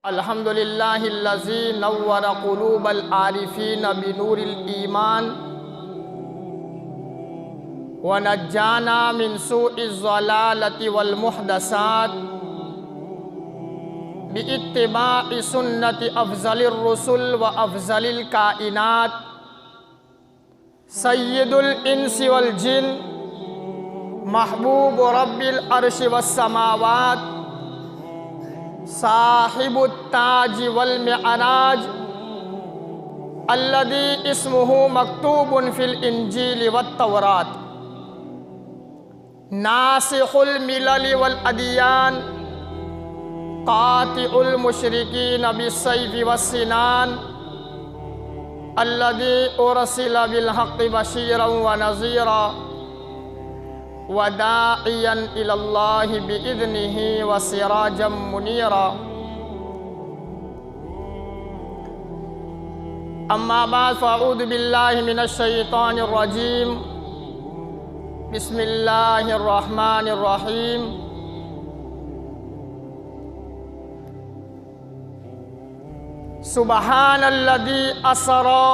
अल्हम्दुलिल्लाहिल्लज़ी नव्वरा क़ुलूबल आरिफ़ीन बिनूरिल ईमान व नज्जाना मिन सूइज़ ज़लालति वल मुहदसात बिइत्तिबाइ सुन्नति अफ़ज़लिर रुसुल व अफ़ज़लिल काइनात सय्यिदुल इंसि वल जिन महबूब रब्बिल अर्शि वस समावात साहिबुत ताज वल मिअराज अल्लज़ी इस्मुहु मक्तूबुन फिल इंजील वत तौरात नासिखुल मिलल वल अदियान कातिउल मुशरिकीन बिस्सैफि वस्सिनान अल्लज़ी उरसिला बिल हक़्क़ि बशीरन व नज़ीरा व दाइयन इलल्लाहि बिइज़्निहि व सिराजम मुनीरा। अम्मा बाद फ़अऊज़ु बिल्लाहि मिनश शैतानिर रजीम। बिस्मिल्लाहिर रहमानिर रहीम। सुब्हानल्लज़ी असरा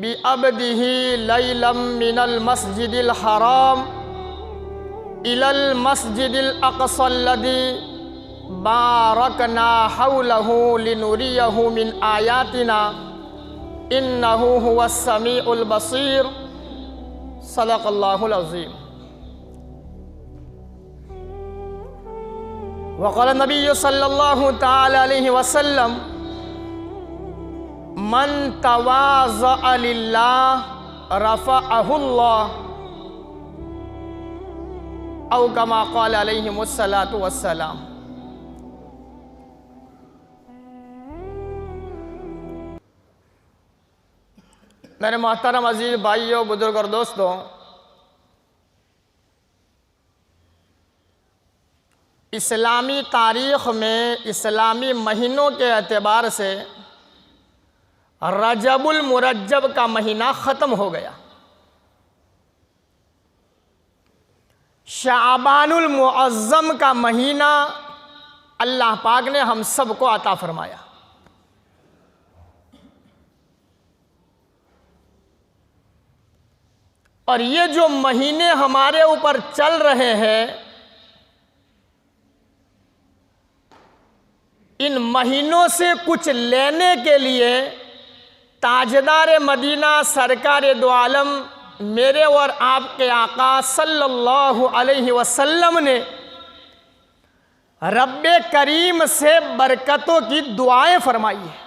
बिअब्दिही लैलम मिनल मस्जिदिल हराम इलल मस्जिदिल अक़सल्लज़ी बारकना हौलहु लिनुरियहु मिन आयातिना इन्नहु हुवस समीउल बसीर। सदक़ल्लाहुल अज़ीम। वक़ाल नबी सल्लल्लाहु तआला अलैहि वसल्लम मन तवाज़अ लिल्लाह रफ़अहुल्लाह औ कमा क़ाल अलैहिमुस्सलातु वस्सलाम। मेरे मोहतरम अजीज़ भाइयों, बुजुर्ग और दोस्तों, इस्लामी तारीख़ में इस्लामी महीनों के एतबार से रजबुल मुरज्जब का महीना ख़त्म हो गया। शाबानुल मुअज़्ज़म का महीना अल्लाह पाक ने हम सबको अता फरमाया। और ये जो महीने हमारे ऊपर चल रहे हैं, इन महीनों से कुछ लेने के लिए ताजदार मदीना सरकार दो आलम मेरे और आपके आका सल्लल्लाहु अलैहि वसल्लम ने रब्बे करीम से बरकतों की दुआएं फरमाई है।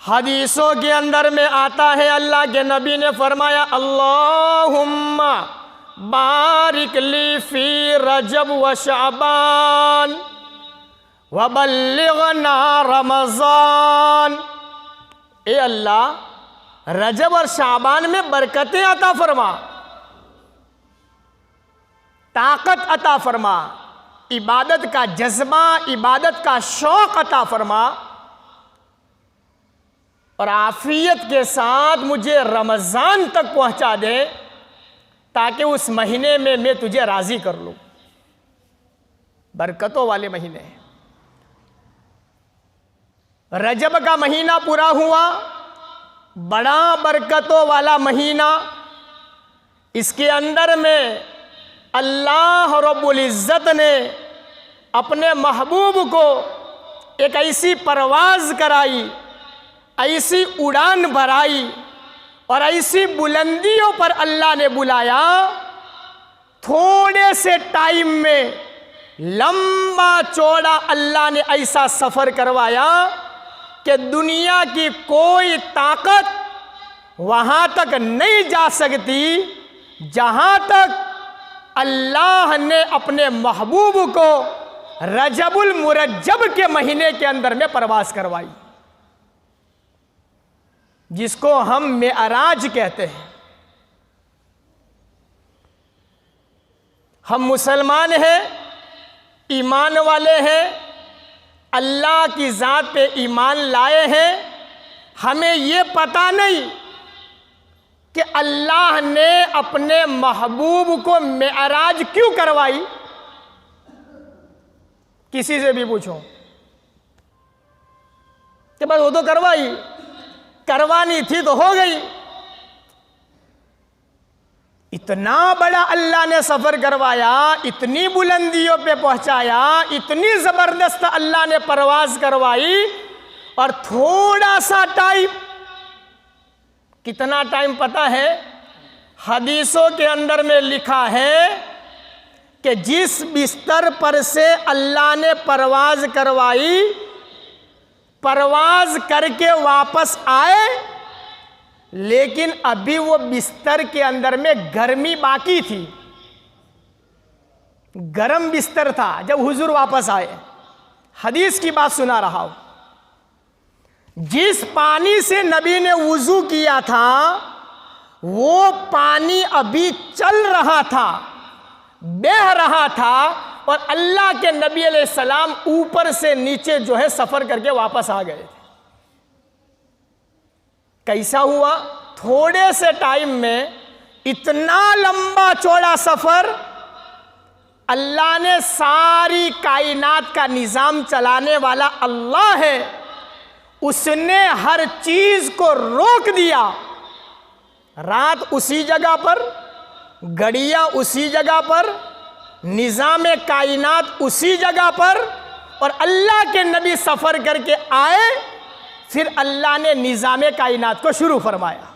हदीसों के अंदर में आता है, अल्लाह के नबी ने फरमाया, अल्लाहुम्मा बारिक ली फी रजब व शाबान व बल्लिगना रमज़ान। ए अल्लाह, रजब और शाबान में बरकतें अता फरमा, ताकत अता फरमा, इबादत का जज्बा, इबादत का शौक़ अता फरमा और आफियत के साथ मुझे रमज़ान तक पहुंचा दे ताकि उस महीने में मैं तुझे राज़ी कर लूँ। बरकतों वाले महीने हैं। रजब का महीना पूरा हुआ, बड़ा बरकतों वाला महीना। इसके अंदर में अल्लाह रब्बुल इज़्ज़त ने अपने महबूब को एक ऐसी परवाज़ कराई, ऐसी उड़ान भराई और ऐसी बुलंदियों पर अल्लाह ने बुलाया। थोड़े से टाइम में लंबा चौड़ा अल्लाह ने ऐसा सफ़र करवाया कि दुनिया की कोई ताकत वहाँ तक नहीं जा सकती जहाँ तक अल्लाह ने अपने महबूब को रजबुल मुरज्जब के महीने के अंदर में परवाज़ करवाई, जिसको हम मेअराज कहते हैं। हम मुसलमान हैं, ईमान वाले हैं, अल्लाह की ज़ात पे ईमान लाए हैं। हमें ये पता नहीं कि अल्लाह ने अपने महबूब को मेअराज क्यों करवाई? किसी से भी पूछो कि बस वो तो करवाई, करवानी थी तो हो गई। इतना बड़ा अल्लाह ने सफर करवाया, इतनी बुलंदियों पे पहुंचाया, इतनी जबरदस्त अल्लाह ने परवाज करवाई, और थोड़ा सा टाइम, कितना टाइम पता है? हदीसों के अंदर में लिखा है कि जिस बिस्तर पर से अल्लाह ने परवाज करवाई, परवाज करके वापस आए, लेकिन अभी वो बिस्तर के अंदर में गर्मी बाकी थी, गरम बिस्तर था जब हुजूर वापस आए। हदीस की बात सुना रहा हूं। जिस पानी से नबी ने वुजू किया था, वो पानी अभी चल रहा था, बह रहा था, और अल्लाह के नबी अलैहिस्सलाम ऊपर से नीचे जो है सफर करके वापस आ गए थे। कैसा हुआ? थोड़े से टाइम में इतना लंबा चौड़ा सफर। अल्लाह ने सारी कायनात का निजाम चलाने वाला अल्लाह है, उसने हर चीज को रोक दिया। रात उसी जगह पर, घड़ियां उसी जगह पर, निजाम कायनात उसी जगह पर, और अल्लाह के नबी सफर करके आए, फिर अल्लाह ने निजाम कायनात को शुरू फरमाया।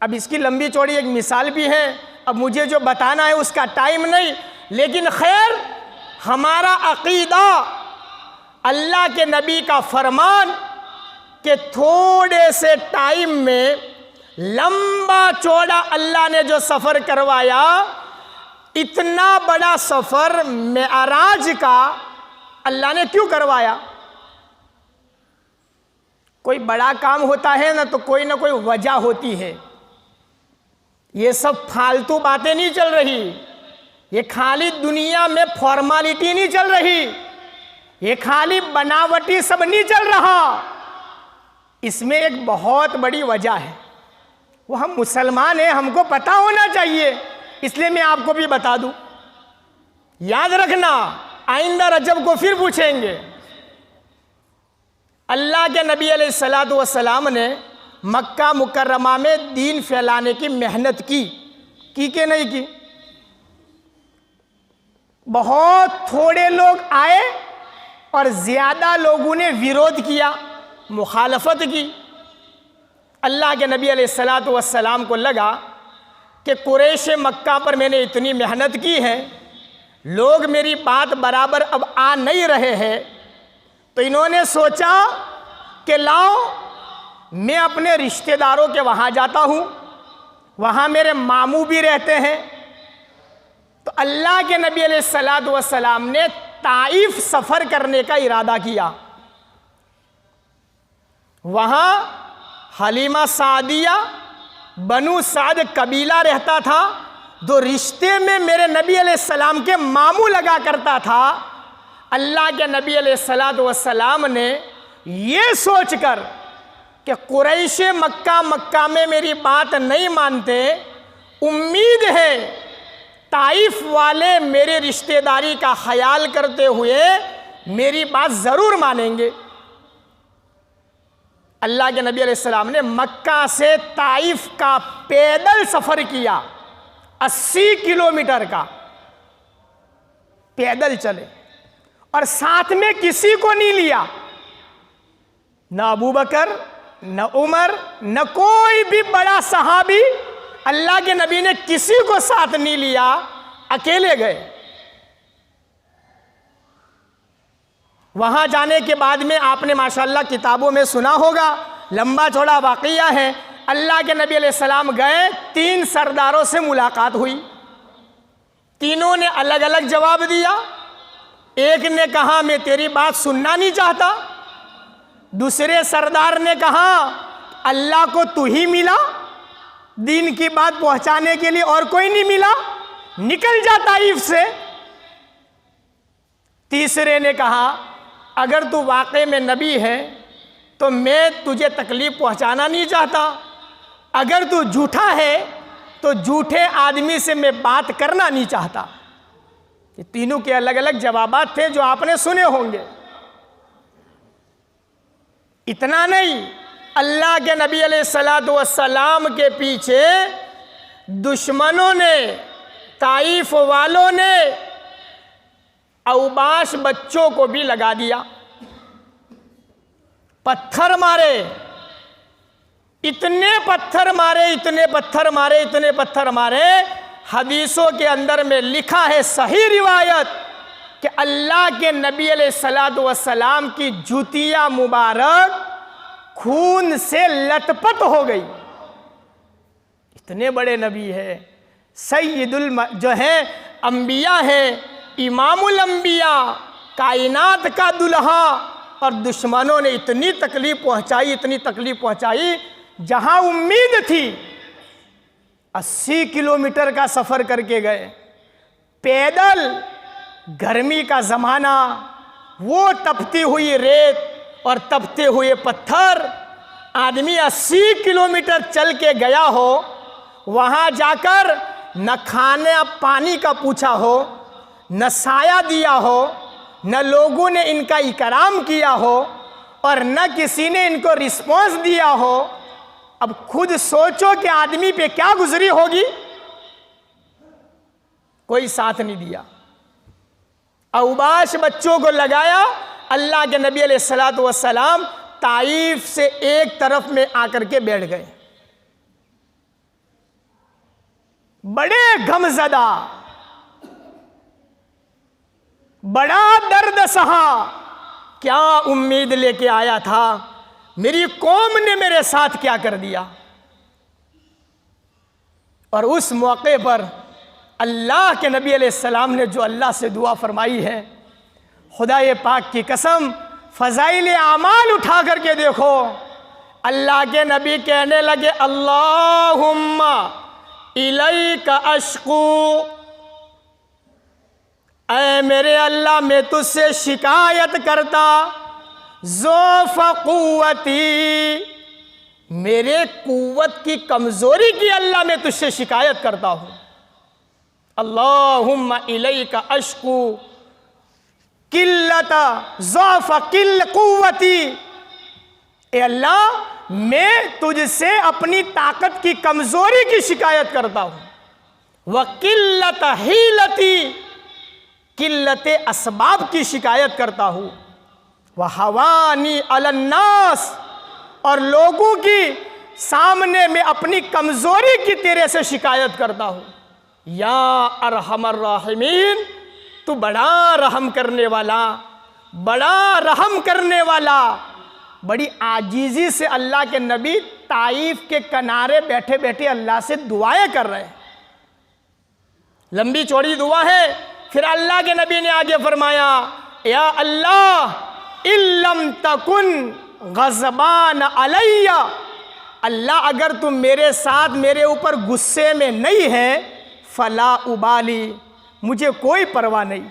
अब इसकी लंबी चौड़ी एक मिसाल भी है, अब मुझे जो बताना है उसका टाइम नहीं, लेकिन खैर हमारा अकीदा, अल्लाह के नबी का फरमान कि थोड़े से टाइम में लंबा चौड़ा अल्लाह ने जो सफ़र करवाया, इतना बड़ा सफ़र मेअराज का अल्लाह ने क्यों करवाया? कोई बड़ा काम होता है ना, तो कोई ना कोई वजह होती है। ये सब फालतू बातें नहीं चल रही, ये खाली दुनिया में फॉर्मालिटी नहीं चल रही, ये खाली बनावटी सब नहीं चल रहा। इसमें एक बहुत बड़ी वजह है। वो हम मुसलमान हैं, हमको पता होना चाहिए, इसलिए मैं आपको भी बता दूं। याद रखना, आइंदा रजब को फिर पूछेंगे। अल्लाह के नबी अलैहिस्सलातु वस्सलाम ने मक्का मुकर्रमा में दीन फैलाने की मेहनत की कि नहीं की? बहुत थोड़े लोग आए और ज़्यादा लोगों ने विरोध किया, मुखालफत की। अल्लाह के नबी अलैहिस्सलातु वस्सलाम को लगा कि कुरैश मक्का पर मैंने इतनी मेहनत की है, लोग मेरी बात बराबर अब आ नहीं रहे हैं, तो इन्होंने सोचा कि लाओ मैं अपने रिश्तेदारों के वहाँ जाता हूँ, वहाँ मेरे मामू भी रहते हैं। तो अल्लाह के नबी अलैहिस्सलातु वस्सलाम ने ताइफ सफ़र करने का इरादा किया। वहाँ हलीमा सादिया बनु साद कबीला रहता था, जो रिश्ते में मेरे नबी अलैहिस्सलाम के मामू लगा करता था। अल्लाह के नबी अलैहिस्सलातु वस्सलाम ने ये सोचकर कि कुरैश मक्का में मेरी बात नहीं मानते, उम्मीद है ताइफ वाले मेरे रिश्तेदारी का ख्याल करते हुए मेरी बात ज़रूर मानेंगे। अल्लाह के नबी अलैहिस्सलाम ने मक्का से ताइफ का पैदल सफ़र किया, 80 किलोमीटर का पैदल चले, और साथ में किसी को नहीं लिया, न अबू बकर, न उमर, न कोई भी बड़ा सहाबी। अल्लाह के नबी ने किसी को साथ नहीं लिया, अकेले गए। वहां जाने के बाद में आपने माशाअल्लाह किताबों में सुना होगा, लंबा चौड़ा वाक़िया है। अल्लाह के नबी अलैहिस्सलाम गए, 3 सरदारों से मुलाकात हुई। तीनों ने अलग अलग जवाब दिया। एक ने कहा मैं तेरी बात सुनना नहीं चाहता, दूसरे सरदार ने कहा अल्लाह को तू ही मिला, दीन की बात पहुंचाने के लिए और कोई नहीं मिला, निकल जा ताइफ से। तीसरे ने कहा अगर तू वाकई में नबी है तो मैं तुझे तकलीफ पहुंचाना नहीं चाहता, अगर तू झूठा है तो झूठे आदमी से मैं बात करना नहीं चाहता। ये तीनों के अलग अलग जवाबात थे जो आपने सुने होंगे। इतना नहीं, अल्लाह के नबी अलैहिस्सलातु वस्सलाम के पीछे दुश्मनों ने, ताइफ वालों ने औबाश बच्चों को भी लगा दिया, पत्थर मारे, इतने पत्थर मारे, इतने पत्थर मारे, इतने पत्थर मारे। हदीसों के अंदर में लिखा है, सही रिवायत, कि अल्लाह के नबी अलैहिस्सलातु वस्सलाम की जूतियां मुबारक खून से लथपथ हो गई। इतने बड़े नबी है, सैयदुल जो है अंबिया है, इमामुल अंबिया, कायनात का दुल्हा, और दुश्मनों ने इतनी तकलीफ पहुंचाई, इतनी तकलीफ पहुंचाई, जहां उम्मीद थी 80 किलोमीटर का सफर करके गए पैदल, गर्मी का जमाना, वो तपती हुई रेत और तपते हुए पत्थर, आदमी 80 किलोमीटर चल के गया हो, वहां जाकर न खाने पानी का पूछा हो, न साया दिया हो, न लोगों ने इनका इकराम किया हो, और न किसी ने इनको रिस्पॉन्स दिया हो। अब खुद सोचो कि आदमी पे क्या गुजरी होगी। कोई साथ नहीं दिया, औबाश बच्चों को लगाया। अल्लाह के नबी अलैहिस्सलातु वस्सलाम ताइफ से एक तरफ में आकर के बैठ गए, बड़े गमज़दा, बड़ा दर्द सहा। क्या उम्मीद लेके आया था, मेरी कौम ने मेरे साथ क्या कर दिया। और उस मौके पर अल्लाह के नबी अलैहिस्सलाम ने जो अल्लाह से दुआ फरमाई है, खुदाए पाक की कसम, फ़ज़ाइल आमाल उठा करके देखो, अल्लाह के नबी कहने लगे, अल्लाहुम्मा इलैका अश्कू, ऐ मेरे अल्लाह मैं तुझसे शिकायत करता, ज़ौफ़ क़ुव्वती, मेरे कुव्वत की कमज़ोरी की अल्लाह मैं तुझसे शिकायत करता हूँ। अल्लाहुम्मा इलैका अश्कू किल्लता ज़ौफ़ किल क़ुव्वती, ए अल्लाह मैं तुझसे अपनी ताकत की कमज़ोरी की शिकायत करता हूँ। व किल्लत हीलती, किल्लत असबाब की शिकायत करता हूँ। वह हवानी अलन्नास, और लोगों की सामने मैं अपनी कमज़ोरी की तेरे से शिकायत करता हूँ। या अरहमर राहिमीन, तू बड़ा रहम करने वाला, बड़ा रहम करने वाला। बड़ी आजीज़ी से अल्लाह के नबी ताइफ के किनारे बैठे बैठे अल्लाह से दुआएं कर रहे हैं, लंबी चौड़ी दुआ है। फिर अल्लाह के नबी ने आगे फरमाया, या अल्लाह इल्लम तकुन गज़बान अलैया, अल्लाह अगर तुम मेरे साथ, मेरे ऊपर गुस्से में नहीं है, फला उबाली, मुझे कोई परवाह नहीं।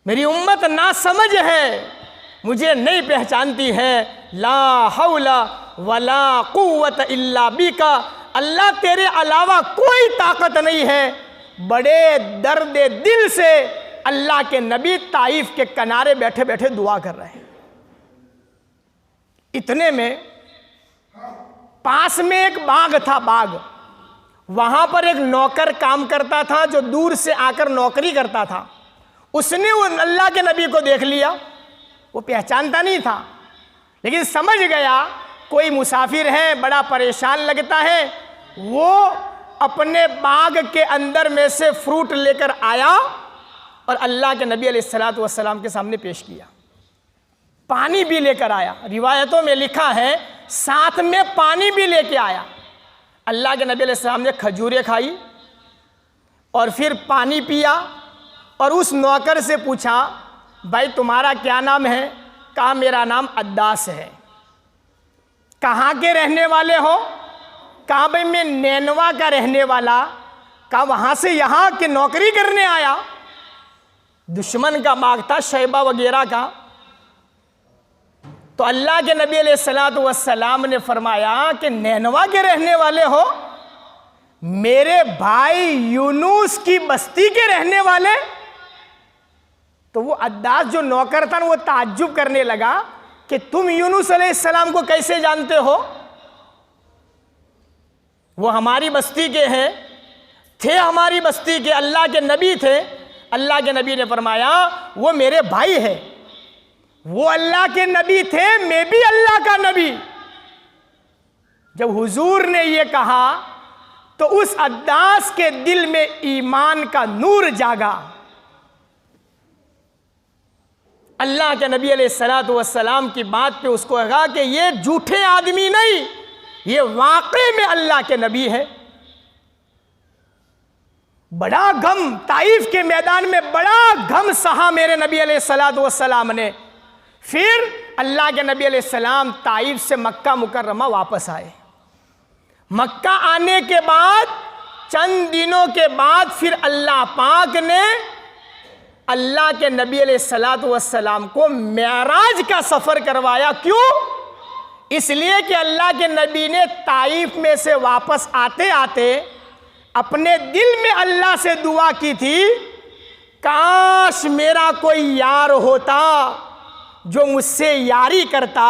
मेरी उम्मत नासमझ है, मुझे नहीं पहचानती है। ला हौला वला कुव्वत इल्ला बिका, अल्लाह तेरे अलावा कोई ताकत नहीं है। बड़े दर्द दिल से अल्लाह के नबी ताइफ के किनारे बैठे बैठे दुआ कर रहे हैं। इतने में पास में एक बाग था, बाग, वहां पर एक नौकर काम करता था जो दूर से आकर नौकरी करता था। उसने वो अल्लाह के नबी को देख लिया, वो पहचानता नहीं था, लेकिन समझ गया कोई मुसाफिर है, बड़ा परेशान लगता है। वो अपने बाग के अंदर में से फ्रूट लेकर आया और अल्लाह के नबी अलैहिस्सलातु वस्सलाम के सामने पेश किया। पानी भी लेकर आया, रिवायतों में लिखा है साथ में पानी भी लेके आया। अल्लाह के नबी अलैहिस्सलाम ने खजूरें खाई और फिर पानी पिया और उस नौकर से पूछा, भाई तुम्हारा क्या नाम है? कहा मेरा नाम अद्दास है। कहाँ के रहने वाले हो? कहा भाई मैं नैनवा का रहने वाला। कहा वहाँ से यहाँ के नौकरी करने आया? दुश्मन का बाग था, शैबा वगैरह का। तो अल्लाह के नबी अलैहिस्सलातु वस्सलाम ने फरमाया कि नैनवा के रहने वाले हो, मेरे भाई यूनुस की बस्ती के रहने वाले। तो वो अद्दास जो नौकर था ना, वो ताज्जुब करने लगा कि तुम यूनुस अलैहिस्सलाम को कैसे जानते हो, वो हमारी बस्ती के हैं, थे हमारी बस्ती के, अल्लाह के नबी थे। अल्लाह के नबी ने फरमाया वो मेरे भाई है, वो अल्लाह के नबी थे, मैं भी अल्लाह का नबी। जब हुजूर ने ये कहा तो उस अद्दास के दिल में ईमान का नूर जागा। अल्लाह के नबी अलैहिस्सलातु वस्सलाम की बात पे उसको कहा कि ये झूठे आदमी नहीं, ये वाकई में अल्लाह के नबी है। बड़ा गम, ताइफ के मैदान में बड़ा गम सहा मेरे नबी अलैहिस्सलातु वस्सलाम ने। फिर अल्लाह के नबी अलैहिस्सलाम ताइफ से मक्का मुकर्रमा वापस आए। मक्का आने के बाद चंद दिनों के बाद फिर अल्लाह पाक ने अल्लाह के नबी अलैहिस्सलातु वस्सलाम को मेराज का सफ़र करवाया। क्यों? इसलिए कि अल्लाह के नबी ने ताइफ में से वापस आते आते अपने दिल में अल्लाह से दुआ की थी, काश मेरा कोई यार होता जो मुझसे यारी करता,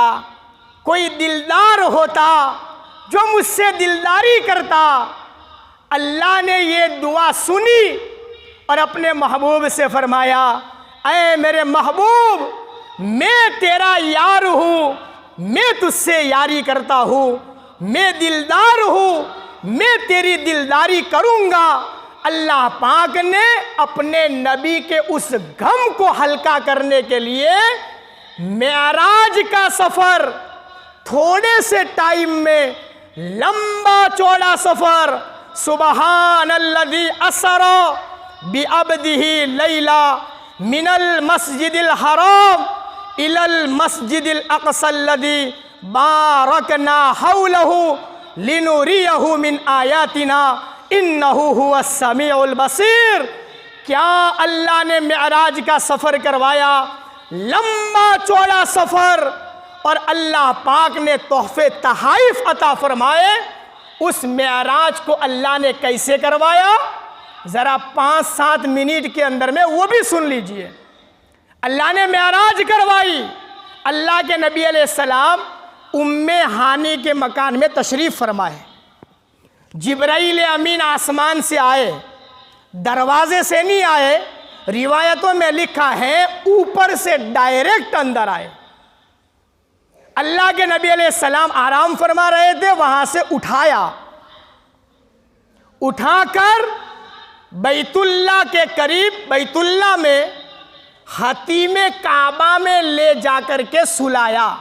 कोई दिलदार होता जो मुझसे दिलदारी करता। अल्लाह ने ये दुआ सुनी और अपने महबूब से फरमाया, ऐ मेरे महबूब, मैं तेरा यार हूँ, मैं तुझसे यारी करता हूँ, मैं दिलदार हूँ, मैं तेरी दिलदारी करूँगा। अल्लाह पाक ने अपने नबी के उस गम को हल्का करने के लिए मेराज का सफ़र, थोड़े से टाइम में लंबा चौड़ा सफ़र, सुबहानल्लज़ी असरा बिअब्दिही लैला मिनल मस्जिदिल हराम इलल मस्जिदिल अक़सल्लज़ी बारकना हौलहु लिनुरियहु मिन आयातिना इन्नहु हुवस समीउल बसीर। क्या अल्लाह ने मेराज का सफ़र करवाया, लंबा चौड़ा सफ़र, और अल्लाह पाक ने तोहफे तहाइफ अता फरमाए। उस मेराज को अल्लाह ने कैसे करवाया, ज़रा 5-7 मिनट के अंदर में वो भी सुन लीजिए। अल्लाह ने मेराज करवाई। अल्लाह के नबी अलैहिस्सलाम उम्मे हानी के मकान में तशरीफ़ फरमाए। जिब्राइल अमीन आसमान से आए, दरवाजे से नहीं आए, रिवायतों में लिखा है ऊपर से डायरेक्ट अंदर आए। अल्लाह के नबी अलैहिस्सलाम आराम फरमा रहे थे, वहां से उठाकर बैतुल्लाह के करीब, बैतुल्लाह में हतीमे काबा में ले जाकर के सुलाया,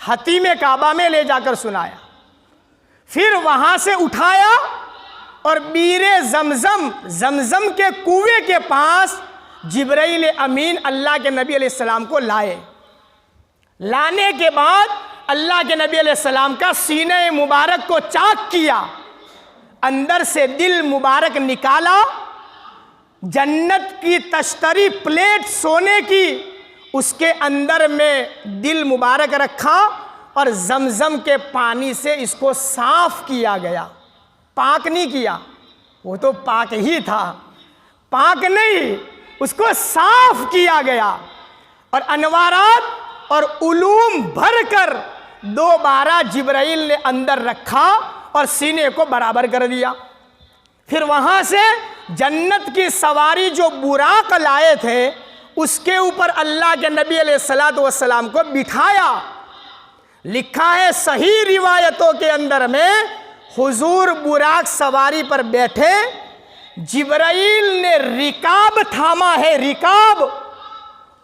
हतीमे काबा में ले जाकर सुलाया। फिर वहां से उठाया और बीरे जमजम के कुएं के पास जिब्राइल अमीन अल्लाह के नबी अलैहिस्सलाम को लाए। लाने के बाद अल्लाह के नबी अलैहिस्सलाम का सीने मुबारक को चाक किया, अंदर से दिल मुबारक निकाला, जन्नत की तश्तरी प्लेट सोने की, उसके अंदर में दिल मुबारक रखा और जमजम के पानी से इसको साफ किया गया। पाक नहीं किया, वो तो पाक ही था, पाक नहीं, उसको साफ किया गया और अनवारात और उलूम भरकर दोबारा जिब्राइल ने अंदर रखा और सीने को बराबर कर दिया। फिर वहाँ से जन्नत की सवारी जो बुराक लाए थे उसके ऊपर अल्लाह के नबी अलैहिस्सलातु वस्सलाम को बिठाया। लिखा है सही रिवायतों के अंदर में, हुजूर बुराक सवारी पर बैठे, जिब्राइल ने रिकाब थामा है, रिकाब,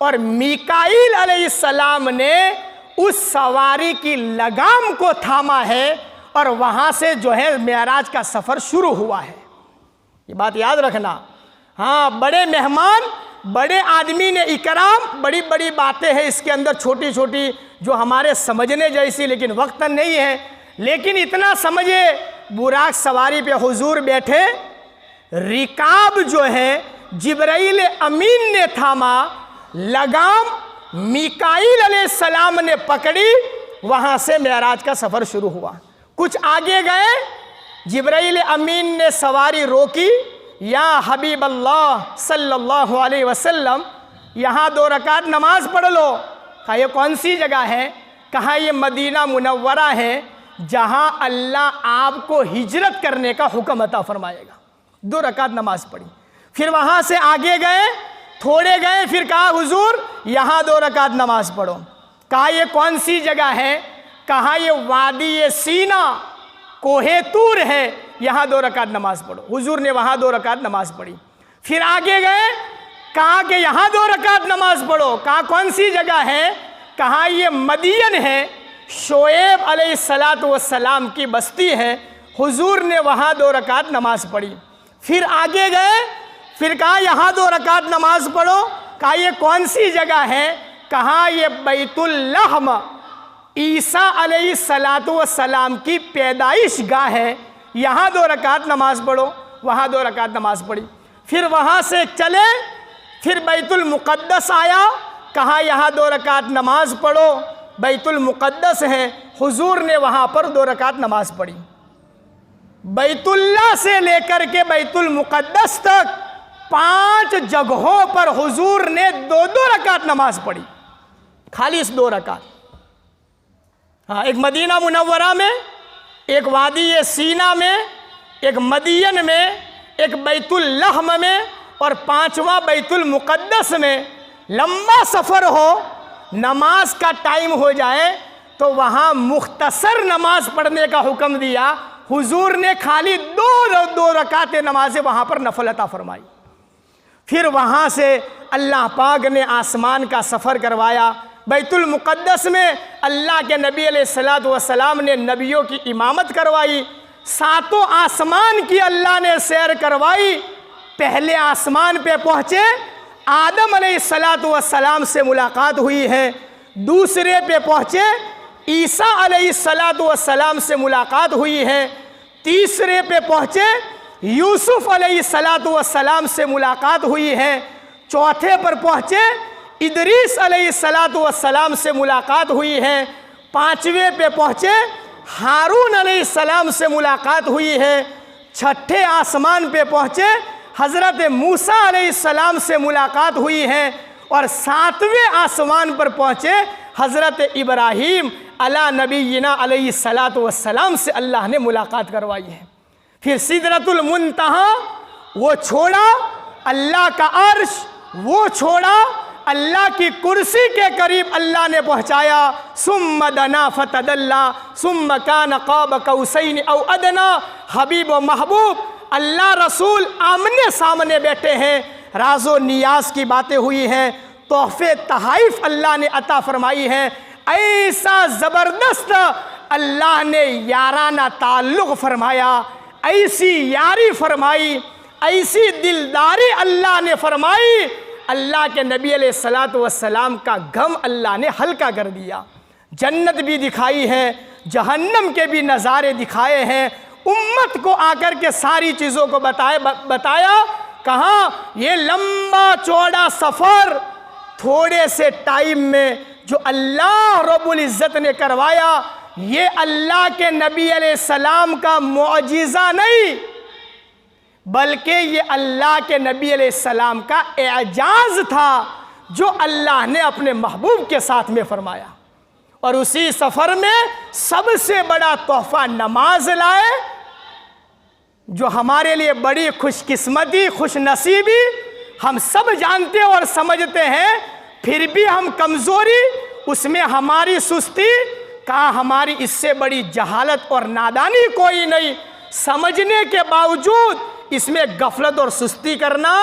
और मीकाईल अलैहिस्सलाम ने उस सवारी की लगाम को थामा है और वहाँ से जो है मेराज का सफ़र शुरू हुआ है। ये बात याद रखना। हाँ, बड़े मेहमान, बड़े आदमी ने इकराम, बड़ी बड़ी बातें हैं इसके अंदर, छोटी छोटी जो हमारे समझने जैसी, लेकिन वक्त नहीं है। लेकिन इतना समझे, बुराक सवारी पे हुजूर बैठे, रिकाब जो है जिब्राइल अमीन ने थामा, लगाम मीकाईल अलैहिस्सलाम ने पकड़ी, वहाँ से मेराज का सफ़र शुरू हुआ। कुछ आगे गए, जिब्राइल अमीन ने सवारी रोकी, या हबीब अल्लाह सल्लल्लाहु अलैहि वसल्लम यहाँ 2 रकात नमाज पढ़ लो। कहा ये कौन सी जगह है? कहा ये मदीना मुनव्वरा है, जहाँ अल्लाह आपको हिजरत करने का हुक्म अता फरमाएगा। 2 रकात नमाज पढ़ी। फिर वहाँ से आगे गए, थोड़े गए, फिर कहा हुजूर यहाँ 2 रकात नमाज पढ़ो। कहा ये कौन सी जगह है? कहा ये वादी सीना कोहे तूर है, यहाँ 2 रकात नमाज पढ़ो। हुजूर ने वहाँ 2 रकात नमाज पढ़ी। फिर आगे गए, कहा कि यहाँ 2 रकात नमाज पढ़ो। कहा कौन सी जगह है? कहा ये मदियन है, शोएब अलैहिस्सलातु वस्सलाम की बस्ती है। हुजूर ने वहाँ 2 रकात नमाज पढ़ी। फिर आगे गए, फिर कहा यहाँ 2 रकात नमाज पढ़ो। कहा ये कौन सी जगह है? कहा ये बैतुल लहम, ईसा अलैहिस्सलातु वस्सलाम की पैदाइश गाह है, यहाँ 2 रकात नमाज पढ़ो। वहाँ 2 रकात नमाज पढ़ी। फिर वहाँ से चले, फिर बैतुल मुक़द्दस आया, कहा यहाँ 2 रकात नमाज पढ़ो, बैतुल मुक़द्दस है। हुजूर ने वहाँ पर 2 रकात नमाज पढ़ी। बैतुल्लाह से लेकर के बैतुल मुक़द्दस तक 5 जगहों पर हुजूर ने 2-2 रकात नमाज पढ़ी, खाली इस 2 रकात। हाँ, एक मदीना मुनव्वरा में, एक वादी सीना में, एक मदियन में, एक बैतुल लहम में, और 5वां बैतुल मुक़द्दस में। लंबा सफ़र हो, नमाज का टाइम हो जाए तो वहाँ मुख्तसर नमाज पढ़ने का हुक्म दिया। हुजूर ने खाली 2 रकातें नमाजें वहाँ पर नफल अता फरमाई। फिर वहाँ से अल्लाह पाक ने आसमान का सफ़र करवाया। बैतुल मुक़द्दस में अल्लाह के नबी अलैहिस्सलातु वस्सलाम ने नबियों की इमामत करवाई। 7 आसमान की अल्लाह ने सैर करवाई। पहले आसमान पे पहुँचे, आदम अलैहिस्सलातु वस्सलाम से मुलाकात हुई है। दूसरे पे पहुँचे, ईसा अलैहिस्सलातु वस्सलाम से मुलाकात हुई है। तीसरे पे पहुँचे, यूसुफ अलैहिस्सलातु वस्सलाम से मुलाकात हुई है। चौथे पर पहुँचे, इदरीस अलैहिस्सलातु वस्सलाम से मुलाकात हुई है। 5वें पे पहुँचे, हारून अलैहिस्सलाम से मुलाकात हुई है। 6ठे आसमान पे पहुँचे, हज़रत मूसा अलैहिस्सलाम से मुलाकात हुई है। और 7वें आसमान पर पहुँचे, हज़रत इब्राहीम अला नबीना अलैहिस्सलातु वस्सलाम से अल्लाह ने मुलाकात करवाई है। फिर सिदरतुल मुंतहा वो छोड़ा, अल्लाह का अर्श वो छोड़ा, अल्लाह की कुर्सी के करीब अल्लाह ने पहुँचाया। सुम्मा दना फतदल्ला सुम्मा कान क़ाब कौसैन औ अदना। हबीब व महबूब अल्लाह रसूल आमने सामने बैठे हैं, राज़ो नियाज की बातें हुई हैं, तोहफ़े तहाइफ अल्लाह ने अता फरमाई है। ऐसा ज़बरदस्त अल्लाह ने याराना ताल्लुक़ फरमाया, ऐसी यारी फरमाई, ऐसी दिलदारी अल्लाह ने फरमाई। अल्लाह के नबी अलैहिस्सलातु वस्सलाम का गम अल्लाह ने हल्का कर दिया। जन्नत भी दिखाई है, जहन्नम के भी नज़ारे दिखाए हैं। उम्मत को आकर के सारी चीज़ों को बताया। कहाँ ये लंबा चौड़ा सफ़र थोड़े से टाइम में जो अल्लाह रब्बुल इज़्ज़त ने करवाया, ये अल्लाह के नबी अलैहिस्सलाम का मुअजिज़ा नहीं, बल्कि ये अल्लाह के नबी अलैहिस्सलाम का एजाज़ था जो अल्लाह ने अपने महबूब के साथ में फरमाया। और उसी सफ़र में सबसे बड़ा तोहफ़ा नमाज लाए, जो हमारे लिए बड़ी खुशकिस्मती खुशनसीबी। हम सब जानते और समझते हैं, फिर भी हम कमज़ोरी, उसमें हमारी सुस्ती, कहा हमारी इससे बड़ी जहालत और नादानी कोई नहीं। समझने के बावजूद इसमें गफलत और सुस्ती करना,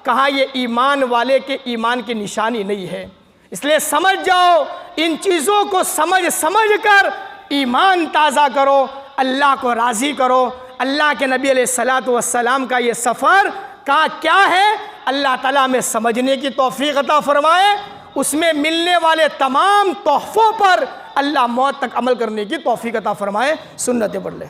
कहा ये ईमान वाले के ईमान की निशानी नहीं है। इसलिए समझ जाओ, इन चीज़ों को समझ कर ईमान ताज़ा करो, अल्लाह को राज़ी करो। अल्लाह के नबी अलैहिस्सलातु वस्सलाम का ये सफ़र का क्या है, अल्लाह ताला में समझने की तौफ़ीक़ अता फ़रमाए। उसमें मिलने वाले तमाम तोहफ़ों पर अल्लाह मौत तक अमल करने की तौफ़ीक़ अता फ़रमाए। सुन्नतें पढ़ ले।